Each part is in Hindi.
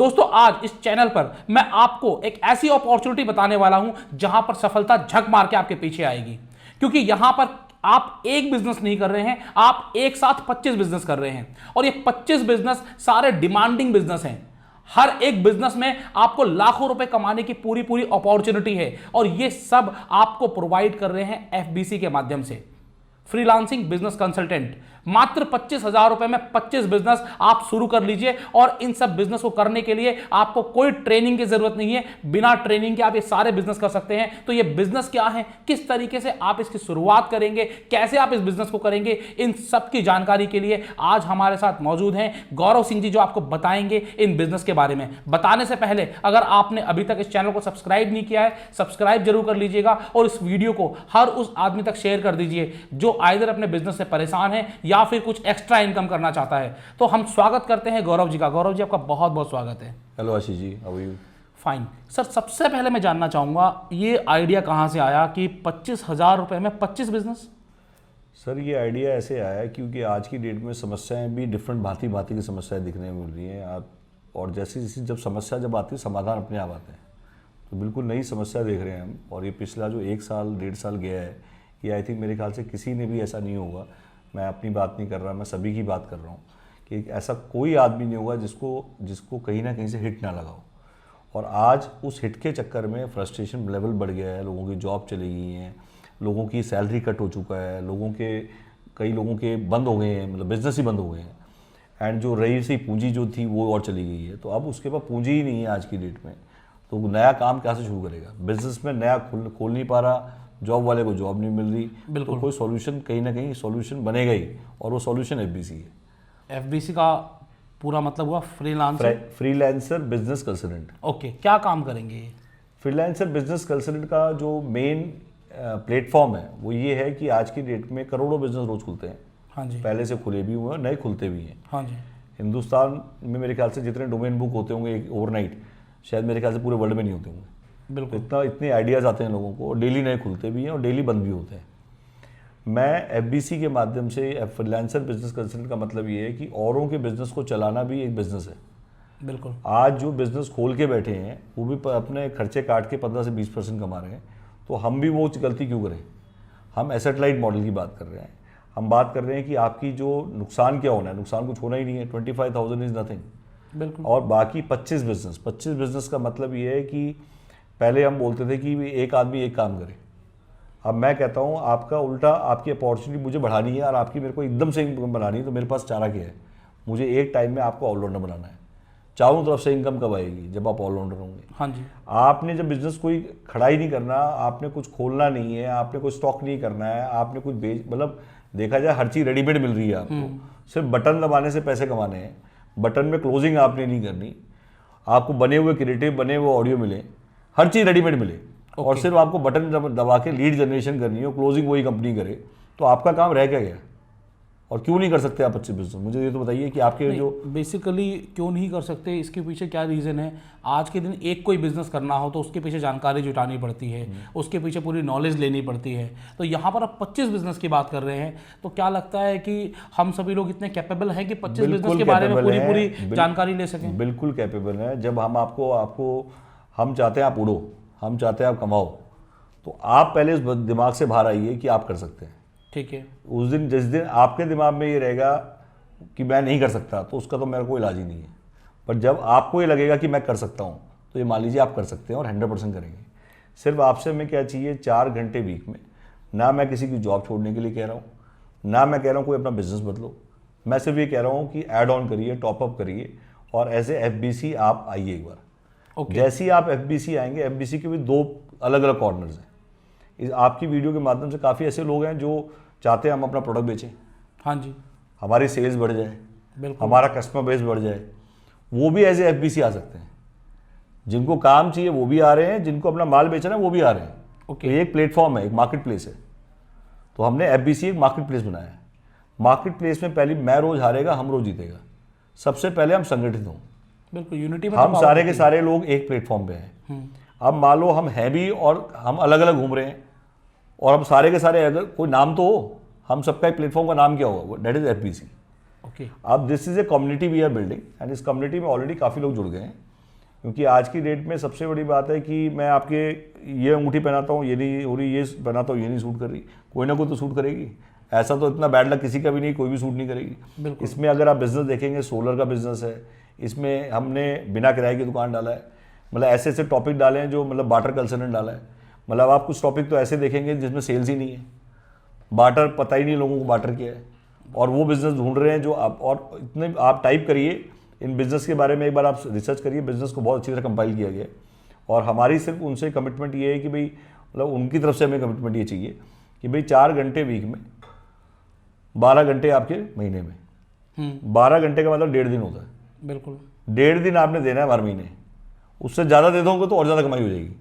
दोस्तों आज इस चैनल पर मैं आपको एक ऐसी अपॉर्चुनिटी बताने वाला हूं जहां पर सफलता झक मार के आपके पीछे आएगी, क्योंकि यहां पर आप एक बिजनेस नहीं कर रहे हैं, आप एक साथ 25 बिजनेस कर रहे हैं और ये 25 बिजनेस सारे डिमांडिंग बिजनेस हैं। हर एक बिजनेस में आपको लाखों रुपए कमाने की पूरी पूरी अपॉर्चुनिटी है और ये सब आपको प्रोवाइड कर रहे हैं एफबीसी के माध्यम से। फ्रीलांसिंग बिजनेस कंसल्टेंट, मात्र 25,000 रुपए में 25 बिजनेस आप शुरू कर लीजिए और इन सब बिजनेस को करने के लिए आपको कोई ट्रेनिंग की जरूरत नहीं है। बिना ट्रेनिंग के आप ये सारे बिजनेस कर सकते हैं। तो ये बिजनेस क्या है, किस तरीके से आप इसकी शुरुआत करेंगे, कैसे आप इस बिजनेस को करेंगे, इन सब की जानकारी के लिए आज हमारे साथ मौजूद हैं गौरव सिंह जी, जो आपको बताएंगे इन बिजनेस के बारे में। बताने से पहले अगर आपने अभी तक इस चैनल को सब्सक्राइब नहीं किया है, सब्सक्राइब जरूर कर लीजिएगा और इस वीडियो को हर उस आदमी तक शेयर कर दीजिए जो आइदर अपने बिजनेस से परेशान है या फिर कुछ एक्स्ट्रा इनकम करना चाहता है। तो हम स्वागत करते हैं गौरव जी का। गौरव जी, आपका बहुत बहुत स्वागत है। Hello Ashish ji, how are you? Fine sir, सबसे पहले मैं जानना चाहूंगा ये आइडिया कहां से आया कि 25,000 रुपए में 25 बिजनेस? सर ये आइडिया ऐसे आया क्योंकि आज की डेट में समस्याएं भी डिफरेंट भांति भांति की समस्याएं दिखने मिल रही हैं आप, और जैसी जैसी जब समस्या जब आती है समाधान अपने आप आते हैं। तो बिल्कुल नई समस्या देख रहे हैं हम, और ये पिछला जो 1 साल 1.5 साल गया है, ये आई थिंक मेरे ख्याल से किसी ने भी ऐसा नहीं होगा। मैं अपनी बात नहीं कर रहा, मैं सभी की बात कर रहा हूँ कि ऐसा कोई आदमी नहीं होगा जिसको कहीं ना कहीं से हिट ना लगाओ। और आज उस हिट के चक्कर में फ्रस्ट्रेशन लेवल बढ़ गया है, लोगों की जॉब चली गई हैं, लोगों की सैलरी कट हो चुका है, कई लोगों के बंद हो गए हैं, मतलब बिजनेस ही बंद हो गए हैं, एंड जो रही सी पूंजी जो थी वो और चली गई है। तो अब उसके पास पूंजी ही नहीं है आज की डेट में, तो नया काम कैसे शुरू करेगा? बिजनेस में नया खोल नहीं पा रहा, जॉब वाले को जॉब नहीं मिल रही, तो कोई सॉल्यूशन कहीं ना कहीं सॉल्यूशन बनेगा ही, और वो सॉल्यूशन एफबीसी है। एफबीसी का पूरा मतलब हुआ फ्रीलांसर बिजनेस कंसल्टेंट। ओके, क्या काम करेंगे ये? फ्रीलांसर बिजनेस कंसल्टेंट का जो मेन प्लेटफॉर्म है वो ये है कि आज की डेट में करोड़ों बिजनेस रोज खुलते हैं। हाँ जी। पहले से खुले भी हुए हैं, नए खुलते भी हैं। हाँ जी। हिंदुस्तान में मेरे ख्याल से जितने डोमेन बुक होते होंगे ओवरनाइट, शायद मेरे ख्याल से पूरे वर्ल्ड में नहीं होते होंगे। बिल्कुल। इतने आइडियाज़ आते हैं लोगों को, और डेली नए खुलते भी हैं और डेली बंद भी होते हैं। मैं एफबीसी के माध्यम से, फ्रीलांसर बिजनेस कंसल्टेंट का मतलब ये है कि औरों के बिजनेस को चलाना भी एक बिजनेस है। बिल्कुल। आज जो बिजनेस खोल के बैठे हैं वो भी अपने खर्चे काट के 15 से 20% कमा रहे हैं, तो हम भी वो गलती क्यों करें? हम एसेट लाइट मॉडल की बात कर रहे हैं। हम बात कर रहे हैं कि आपकी जो नुकसान क्या होना है, नुकसान कुछ होना ही नहीं है। 25,000 इज नथिंग। बिल्कुल। और बाकी 25 बिजनेस का मतलब ये है कि पहले हम बोलते थे कि एक आदमी एक काम करे, अब मैं कहता हूँ आपका उल्टा, आपकी अपॉर्चुनिटी मुझे बढ़ानी है और आपकी मेरे को एकदम से इनकम बनानी है, तो मेरे पास चारा क्या है? मुझे एक टाइम में आपको ऑलराउंडर बनाना है। चारों तरफ से इनकम कब आएगी? जब आप ऑलराउंडर होंगे। हाँ जी। आपने जब बिजनेस कोई खड़ा ही नहीं करना, आपने कुछ खोलना नहीं है, आपने कोई स्टॉक नहीं करना है, आपने कुछ मतलब देखा जाए हर चीज़ रेडीमेड मिल रही है आपको, सिर्फ बटन दबाने से पैसे कमाने हैं। बटन में क्लोजिंग आपने नहीं करनी, आपको बने हुए क्रिएटिव, बने हुए ऑडियो मिले, हर चीज़ रेडीमेड मिले, और सिर्फ आपको बटन दबा के लीड जनरेशन करनी हो, क्लोजिंग वही कंपनी करे, तो आपका काम रह क्या गया? और क्यों नहीं कर सकते आप अच्छे बिजनेस? मुझे ये तो बताइए कि आपके जो बेसिकली क्यों नहीं कर सकते, इसके पीछे क्या रीज़न है? आज के दिन एक कोई बिजनेस करना हो तो उसके पीछे जानकारी जुटानी पड़ती है, उसके पीछे पूरी नॉलेज लेनी पड़ती है। तो यहाँ पर आप 25 बिजनेस की बात कर रहे हैं, तो क्या लगता है कि हम सभी लोग इतने कैपेबल हैं कि 25 बिजनेस के बारे में पूरी जानकारी ले सकें? बिल्कुल कैपेबल है। जब हम हम चाहते हैं आप उड़ो, हम चाहते हैं आप कमाओ, तो आप पहले उस दिमाग से बाहर आइए कि आप कर सकते हैं। ठीक है। जिस दिन आपके दिमाग में ये रहेगा कि मैं नहीं कर सकता, तो उसका तो मेरा कोई इलाज ही नहीं है। पर जब आपको ये लगेगा कि मैं कर सकता हूँ, तो ये मान लीजिए आप कर सकते हैं और 100% करेंगे। सिर्फ आपसे मैं क्या चाहिए, 4 घंटे वीक में। ना मैं किसी की जॉब छोड़ने के लिए कह रहा हूँ, ना मैं कह रहा हूँ कोई अपना बिजनेस बदलो। मैं सिर्फ ये कह रहा हूँ कि ऐड ऑन करिए, टॉपअप करिए, और ऐसे एफबीसी आप आइए एक बार। जैसे ही आप एफबीसी आएंगे, एफबीसी के भी 2 अलग अलग कॉर्नर्स हैं। आपकी वीडियो के माध्यम से काफ़ी ऐसे लोग हैं जो चाहते हैं हम अपना प्रोडक्ट बेचें। हाँ जी। हमारी सेल्स बढ़ जाए, बिल्कुल, हमारा कस्टमर बेस बढ़ जाए, वो भी एज ए एफबीसी आ सकते हैं। जिनको काम चाहिए वो भी आ रहे हैं, जिनको अपना माल बेचना है वो भी आ रहे हैं। ओके। तो ये एक प्लेटफॉर्म है, एक मार्केट प्लेस है। तो हमने एफबीसी एक मार्केट प्लेस बनाया है। मार्केट प्लेस में पहले मैं रोज हारेगा, हम रोज जीतेगा। सबसे पहले हम संगठित हों। बिल्कुल, यूनिटी में हम सारे के सारे लोग एक प्लेटफॉर्म पे हैं। अब मान लो हम हैं भी और हम अलग अलग घूम रहे हैं, और हम सारे के सारे, अगर कोई नाम तो हो, हम सबका एक प्लेटफॉर्म का नाम क्या होगा? That is FBC. ओके। अब this is a community we are building, and इस कम्युनिटी में ऑलरेडी काफ़ी लोग जुड़ गए हैं। क्योंकि आज की डेट में सबसे बड़ी बात है कि मैं आपके ये अंगूठी पहनाता हूँ, ये नहीं हो रही, ये पहनाता हूँ, ये नहीं सूट कर रही, कोई ना कोई तो सूट करेगी। ऐसा तो इतना बैड लक किसी का भी नहीं, कोई भी सूट नहीं करेगी। इसमें अगर आप बिजनेस देखेंगे, सोलर का बिजनेस है, इसमें हमने बिना किराए की दुकान डाला है, मतलब ऐसे ऐसे टॉपिक डाले हैं जो मतलब बार्टर कल्चर डाला है। मतलब आप कुछ टॉपिक तो ऐसे देखेंगे जिसमें सेल्स ही नहीं है, बार्टर पता ही नहीं लोगों को बार्टर क्या है, और वो बिजनेस ढूंढ रहे हैं जो आप, और इतने आप टाइप करिए इन बिजनेस के बारे में, एक बार आप रिसर्च करिए, बिजनेस को बहुत अच्छी तरह कंपाइल किया गया है। और हमारी सिर्फ उनसे कमिटमेंट ये है कि भाई, मतलब उनकी तरफ से हमें कमिटमेंट ये चाहिए कि भाई 4 घंटे वीक में, 12 घंटे आपके महीने में। 12 घंटे का मतलब 1.5 दिन होता है। बिल्कुल 1.5 दिन आपने देना है हर महीने, उससे ज़्यादा दे दोगे तो और ज़्यादा कमाई हो जाएगी।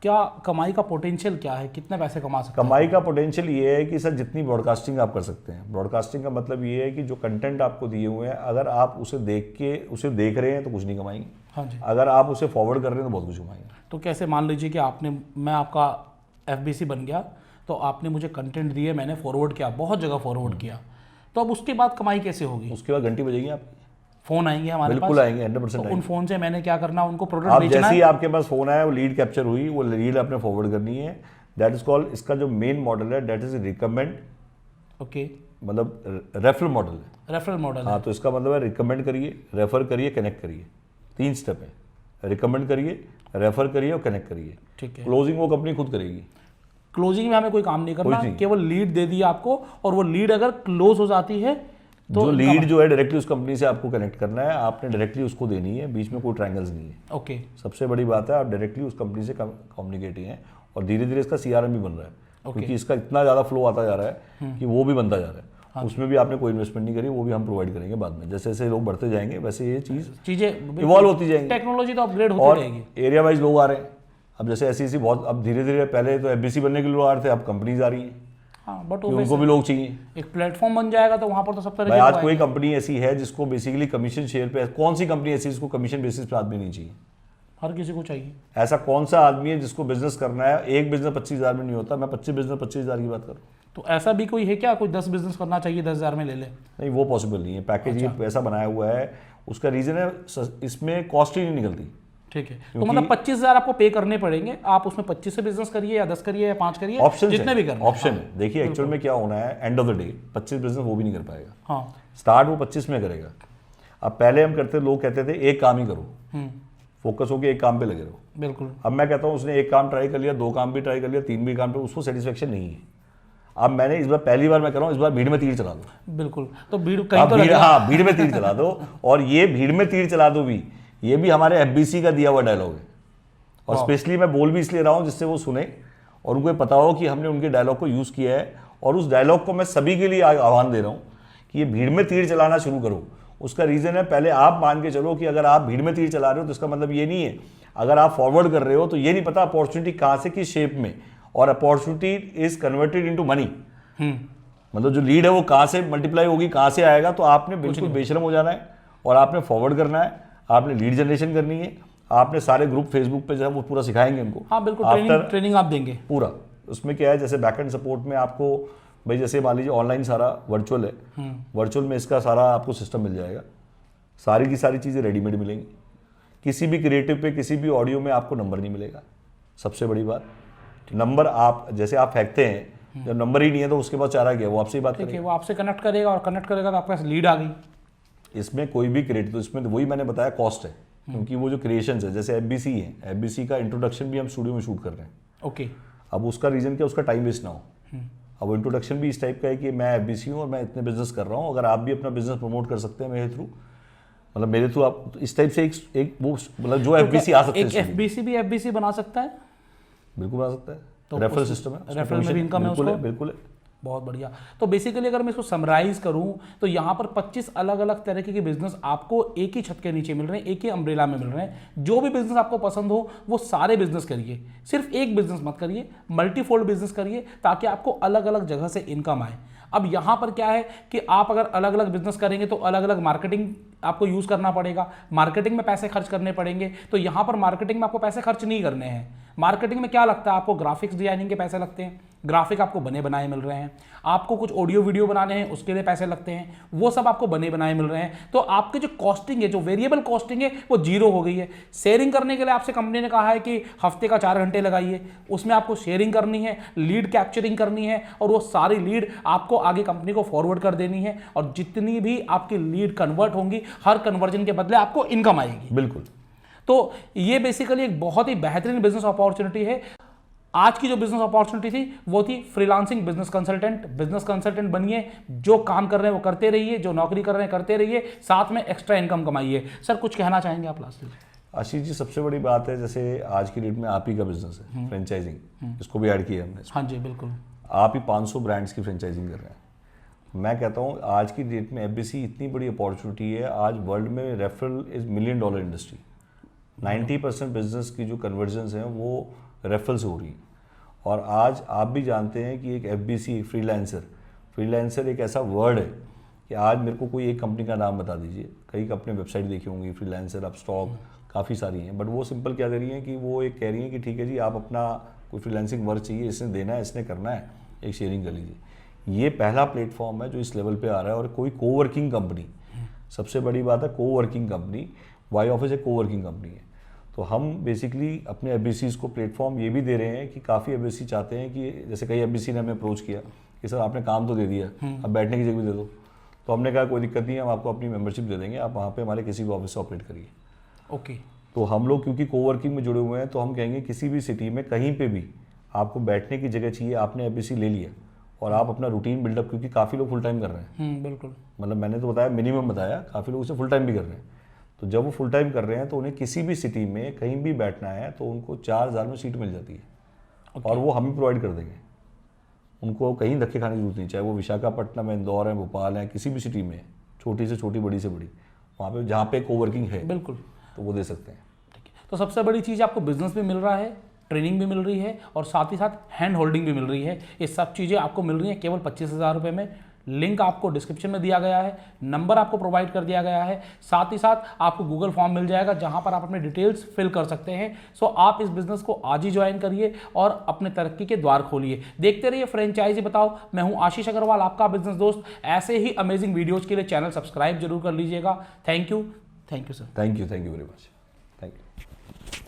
क्या कमाई का पोटेंशियल क्या है, कितने पैसे कमा सकते हैं? कमाई का पोटेंशियल ये है कि सर जितनी ब्रॉडकास्टिंग आप कर सकते हैं, ब्रॉडकास्टिंग का मतलब ये है कि जो कंटेंट आपको दिए हुए हैं, अगर आप उसे देख रहे हैं तो कुछ नहीं कमाएंगे। हाँ जी। अगर आप उसे फॉरवर्ड कर रहे हैं तो बहुत कुछ कमाएंगे। तो कैसे, मान लीजिए कि मैं आपका FBC बन गया, तो आपने मुझे कंटेंट दिए, मैंने फॉरवर्ड किया, बहुत जगह फॉरवर्ड किया, तो अब उसके बाद कमाई कैसे होगी? उसके बाद घंटी बजेगी आपकी, फोन आएंगे हमारे पास, बिल्कुल आएंगे, 100% तो आएंगे। उन फोन से मैंने क्या करना, उनको प्रोडक्ट आप बेचना जैसे ही है। आपके पास फोन आया, वो लीड कैप्चर हुई, वो लीड आपने फॉरवर्ड करनी है। दैट इज कॉल्ड, इसका जो मेन मॉडल है दैट इज रिकमेंड, ओके, मतलब रेफरल मॉडल है। Referral model. हाँ, तो इसका मतलब है रिकमेंड करिए, रेफर करिए, कनेक्ट करिए, 3 स्टेप है। रिकमेंड करिए, रेफर करिए और कनेक्ट करिए। ठीक है। क्लोजिंग वो कंपनी खुद करेगी। क्लोजिंग में हमें कोई काम नहीं करना, नहीं। केवल लीड दे दिया आपको, और वो लीड अगर क्लोज हो जाती है तो जो लीड जो है डायरेक्टली उस कंपनी से आपको कनेक्ट करना है, आपने डायरेक्टली उसको देनी है, बीच में कोई ट्रायंगल्स नहीं है। ओके। सबसे बड़ी बात है आप डायरेक्टली उस कंपनी से कम्युनिकेट हैं, और धीरे धीरे इसका CRM भी बन रहा है। क्योंकि इसका इतना ज़्यादा फ्लो आता जा रहा है कि वो भी बनता जा रहा है। उसमें भी आपने कोई इन्वेस्टमेंट नहीं करी, वो भी हम प्रोवाइड करेंगे बाद में। जैसे जैसे लोग बढ़ते जाएंगे वैसे ये चीज़ें इवॉल्व होती जाएंगी, टेक्नोलॉजी तो अपग्रेड और होती रहेगी। एरिया वाइज लोग आ रहे हैं। अब जैसे ऐसी बहुत, अब धीरे धीरे, पहले तो FBC बनने के लिए लोग आ रहे थे, अब कंपनीज आ रही हैं। हाँ, बट उनको भी लोग चाहिए। एक प्लेटफॉर्म बन जाएगा तो वहां पर तो सब तरह भाई के आज लोग कोई आएंगे। कंपनी ऐसी है जिसको बेसिकली कमीशन शेयर पे, कौन सी कंपनी ऐसी जिसको कमीशन बेसिस पे आदमी नहीं चाहिए? हर किसी को चाहिए। ऐसा कौन सा आदमी है जिसको बिजनेस करना है? एक बिजनेस 25,000 में नहीं होता। मैं 25 बिजनेस 25,000 की बात करूँ तो ऐसा भी कोई है क्या, कोई 10 बिजनेस करना चाहिए 10,000 में ले ले? नहीं, वो पॉसिबल नहीं है। पैकेज ये पैसा बनाया हुआ है, उसका रीजन है इसमें कॉस्ट ही नहीं निकलती। ठीक है, तो मतलब 25,000 आपको पे करने पड़ेंगे, आप उसमें 25 से बिजनेस करिए या 10 करिए या 5 करिए, ऑप्शन जितने भी करना ऑप्शन है। देखिए एक्चुअल में क्या होना है, end of the day 25 business वो भी नहीं कर पाएगा। हाँ, स्टार्ट वो 25 में करेगा। अब पहले हम करते, लोग कहते थे एक काम ही करो, फोकस होकर एक काम पे लगे रहो। बिल्कुल। अब मैं कहता हूँ उसने एक काम ट्राई कर लिया, 2 काम भी ट्राई कर लिया, 3 भी काम पे, उसको सेटिस्फेक्शन नहीं है। अब मैंने इस बार पहली बार मैं कर रहा हूँ, इस बार भीड़ में तीर चला दो। बिल्कुल, तो भीड़ कहीं तो लगेगा। हाँ, भीड़ में तीर चला दो। और ये भीड़ में तीर चला दो भी, ये भी हमारे FBC का दिया हुआ डायलॉग है। और स्पेशली मैं बोल भी इसलिए रहा हूँ जिससे वो सुने और उनको पता हो कि हमने उनके डायलॉग को यूज़ किया है। और उस डायलॉग को मैं सभी के लिए आह्वान दे रहा हूँ कि ये भीड़ में तीर चलाना शुरू करो। उसका रीज़न है, पहले आप मान के चलो कि अगर आप भीड़ में तीर चला रहे हो तो इसका मतलब ये नहीं है, अगर आप फॉरवर्ड कर रहे हो तो ये नहीं पता अपॉर्चुनिटी कहाँ से किस शेप में, और opportunity is converted into money. मतलब जो लीड है वो कहाँ से मल्टीप्लाई होगी, कहाँ से आएगा। तो आपने बिल्कुल बेशरम हो जाना है और आपने फॉरवर्ड करना है, आपने लीड जनरेशन करनी है, आपने सारे ग्रुप फेसबुक पे जो है वो पूरा सिखाएंगे उनको। हाँ बिल्कुल, ट्रेनिंग आप देंगे पूरा। उसमें क्या है, जैसे बैकएंड सपोर्ट में आपको, भाई जैसे मान लीजिए ऑनलाइन सारा वर्चुअल है, वर्चुअल में इसका सारा आपको सिस्टम मिल जाएगा, सारी की सारी चीज़ें रेडीमेड मिलेंगी। किसी भी क्रिएटिव पे, किसी भी ऑडियो में आपको नंबर नहीं मिलेगा। सबसे बड़ी बात, नंबर आप जैसे आप फेंकते हैं, जब नंबर ही नहीं है तो उसके बाद चारा गया, वो आपसे ही बात करेगा। वो आपसे कनेक्ट करेगा और कनेक्ट करेगा तो आपके पास लीड आ गई। इसमें कोई भी क्रिएटिव, तो इसमें वही मैंने बताया कॉस्ट है, क्योंकि वो जो क्रिएशंस है, जैसे FBC है, FBC का इंट्रोडक्शन भी हम स्टूडियो में शूट कर रहे हैं। ओके। अब उसका रीज़न क्या, उसका टाइम वेस्ट ना हो। अब वो इंट्रोडक्शन भी इस टाइप का है कि मैं FBC हूँ और मैं इतने बिजनेस कर रहा हूँ, अगर आप भी अपना बिजनेस प्रमोट कर सकते हैं मेरे थ्रू, मतलब मेरे थ्रू आप इस टाइप से एक वो, मतलब जो FBC आ सकते हैं। एक FBC भी FBC बना सकता है, बिल्कुल बना सकता है। तो रेफरल सिस्टम है, रेफरल में भी इनकम है उसको। बिल्कुल है। बहुत बढ़िया। तो बेसिकली अगर मैं इसको समराइज करूं तो यहाँ पर 25 अलग अलग तरीके के बिजनेस आपको एक ही छत के नीचे मिल रहे हैं, एक ही अम्ब्रेला में मिल रहे हैं। जो भी बिजनेस आपको पसंद हो वो सारे बिजनेस करिए, सिर्फ एक बिजनेस मत करिए, मल्टीफोल्ड बिजनेस करिए, ताकि आपको अलग अलग जगह से इनकम आए। अब यहाँ पर क्या है कि आप अगर अलग अलग बिजनेस करेंगे तो अलग अलग मार्केटिंग आपको यूज़ करना पड़ेगा, मार्केटिंग में पैसे खर्च करने पड़ेंगे। तो यहाँ पर मार्केटिंग में आपको पैसे खर्च नहीं करने हैं, मार्केटिंग में क्या लगता है आपको? ग्राफिक्स डिजाइनिंग के पैसे लगते हैं, ग्राफिक आपको बने बनाए मिल रहे हैं, आपको कुछ ऑडियो वीडियो बनाने हैं उसके लिए पैसे लगते हैं, वो सब आपको बने बनाए मिल रहे हैं। तो आपके जो कॉस्टिंग है, जो वेरिएबल कॉस्टिंग है, वो जीरो हो गई है। शेयरिंग करने के लिए आपसे कंपनी ने कहा है कि हफ्ते का 4 घंटे लगाइए, उसमें आपको शेयरिंग करनी है, लीड कैप्चरिंग करनी है और वो सारी लीड आपको आगे कंपनी को फॉरवर्ड कर देनी है और जितनी भी आपकी लीड कन्वर्ट होंगी, हर कन्वर्जन के बदले आपको इनकम आएगी। बिल्कुल। तो ये बेसिकली एक बहुत ही बेहतरीन बिजनेस अपॉर्चुनिटी है। आज की जो बिजनेस अपॉर्चुनिटी थी वो थी freelancing business consultant. Business consultant बनिए, जो काम कर रहे हैं वो करते रहिए, जो नौकरी कर रहे हैं करते रहिए, साथ में एक्स्ट्रा इनकम कमाइए। सर कुछ कहना चाहेंगे आप लास्ट में? आशीष जी, सबसे बड़ी बात है, जैसे आज की डेट में आप ही का बिजनेस है फ्रेंचाइजिंग, इसको भी ऐड किया हमने। हाँ जी बिल्कुल। आप ही 500 ब्रांड्स की फ्रेंचाइजिंग कर रहे हैं। मैं कहता हूँ आज की डेट में एफबीसी इतनी बड़ी अपॉर्चुनिटी है। आज वर्ल्ड में referral is $1 million industry. 90% business की जो कन्वर्जन्स हैं वो रेफरल से हो रही हैं। और आज आप भी जानते हैं कि एक एफबीसी, फ्रीलांसर एक ऐसा वर्ड है कि आज मेरे को कोई एक कंपनी का नाम बता दीजिए। कई अपने वेबसाइट देखी होंगी फ्रीलांसर, अपस्टॉक, काफ़ी सारी हैं, बट वो सिंपल क्या दे रही हैं कि वो एक कह रही हैं कि ठीक है जी, आप अपना कोई फ्रीलांसिंग वर्क चाहिए, इसने देना है, इसने करना है, एक शेयरिंग कर लीजिए। ये पहला प्लेटफॉर्म है जो इस लेवल पे आ रहा है। और कोई कोवर्किंग कंपनी, सबसे बड़ी बात है कोवर्किंग कंपनी, वाई ऑफिस एक कोवर्किंग कंपनी है। तो हम बेसिकली अपने एफबीसीज को प्लेटफॉर्म ये भी दे रहे हैं कि काफ़ी एफबीसी चाहते हैं कि जैसे कई एफबीसी ने हमें अप्रोच किया कि सर आपने काम तो दे दिया, अब बैठने की जगह भी दे दो। तो हमने कहा कोई दिक्कत नहीं है, हम आपको अपनी मेंबरशिप दे देंगे, आप वहाँ पे हमारे किसी भी ऑफिस से ऑपरेट करिए। ओके। तो हम लोग क्योंकि कोवर्किंग में जुड़े हुए हैं, तो हम कहेंगे किसी भी सिटी में कहीं पे भी आपको बैठने की जगह चाहिए, आपने एफबीसी ले लिया और आप अपना रूटीन बिल्डअप, क्योंकि काफ़ी लोग फुल टाइम कर रहे हैं। बिल्कुल। मतलब मैंने तो बताया, मिनिमम बताया, काफ़ी लोग उसे फुल टाइम भी कर रहे हैं। तो जब वो फुल टाइम कर रहे हैं तो उन्हें किसी भी सिटी में कहीं भी बैठना है तो उनको 4000 में सीट मिल जाती है। और वो हम ही प्रोवाइड कर देंगे। उनको कहीं धक्के खाने की जरूरत नहीं, चाहे वो विशाखापट्टनम है, इंदौर है, भोपाल है, किसी भी सिटी में, छोटी से छोटी, बड़ी से बड़ी, वहाँ पे जहाँ पे कोवर्किंग है बिल्कुल, तो वो दे सकते हैं। ठीक है। तो सबसे बड़ी चीज़ आपको बिजनेस भी मिल रहा है, ट्रेनिंग भी मिल रही है और साथ ही साथ हैंड होल्डिंग भी मिल रही है। ये सब चीज़ें आपको मिल रही हैं केवल 25,000 रुपये में। लिंक आपको डिस्क्रिप्शन में दिया गया है, नंबर आपको प्रोवाइड कर दिया गया है, साथ ही साथ आपको गूगल फॉर्म मिल जाएगा जहां पर आप अपने डिटेल्स फिल कर सकते हैं। सो आप इस बिजनेस को आज ही ज्वाइन करिए और अपने तरक्की के द्वार खोलिए। देखते रहिए फ्रेंचाइजी बताओ। मैं हूं आशीष अग्रवाल, आपका बिजनेस दोस्त। ऐसे ही अमेजिंग वीडियोज़ के लिए चैनल सब्सक्राइब जरूर कर लीजिएगा। Thank you sir. Thank you very much.